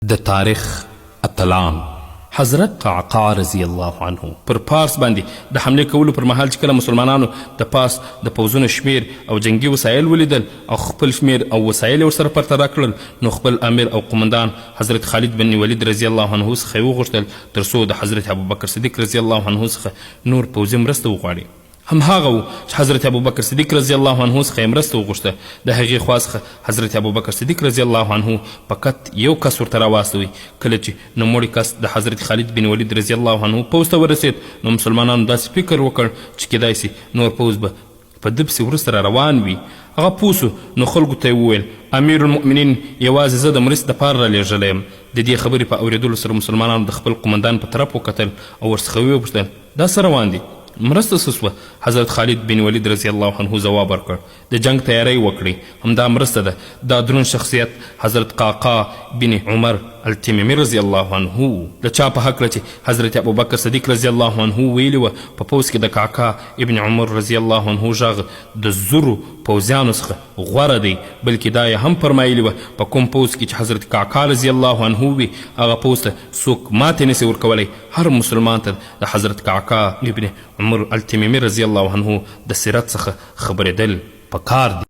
د تاریخ اتلان حضرت قعقاع رضی الله عنه پر پارس باندې د حمله کولو پر مهال چې کله مسلمانانو د پاس د پوځونو شمیر او جنگي وسایل ولیدل او خپل شمیر او وسایل ورسره پرتله کړل نو خپل امیر او قمندان حضرت خالد بن ولید رضی الله عنه څخه یې وغوښتل تر څو د حضرت ابوبکر صدیق رضی الله عنه څخه نور پوځي مرسته وغواړي. همهغه و چې حضرت ابوبکر صدیق رضی الله عنه څخه یې مرسته وغوښته د هغې خوا څخه حضرت ابوبکر صدیق رضی الله عنه فقط یو کس ورته راواستوي. کله چې نوموړی کس د حضرت خالد بن ولید رضی الله عنه پوځ ته ورسید نو مسلمانانو داسې فکر وکړ چې کیدای سي نور پوځ به په ده پسې وروسته را روان وي. هغه پوه سو نو خلکو ته یې وویل امیر المؤمنین یوازې زه د مرستې دپاره رالیږلی یم. د دې خبرې په اورېدلو سره مسلمانانو د خپل قمندان په طرف وکتل او ورڅخه ویې وپوښتل دا څه روان دي؟ مرسته څه سوه؟ حضرت خالد بن ولید رضی الله عنه ځواب ورکړ د جنگ تیاری وکړئ همدا مرسته ده. دا دروند شخصیت حضرت قعقاع بن عمر التميمي رضی الله عنه د چا په هکله چې حضرت ابوبکر صدیق رضی الله عنه ویلي وه په پوځ کې د قعقاع ابن عمر رضی الله عنه غږ د زرو پوځیانو څخه غوره دی بلکې دا یې هم فرمایلي وه په کوم پوځ کې چې حضرت قعقاع رضی الله عنه وي هغه پوځ ته څوک ماتې نسي ورکولی. هر مسلمان ته د حضرت قعقاع ابن عمر التميمي رضی الله عنه د سیرت څخه خبرېدل پکار دي.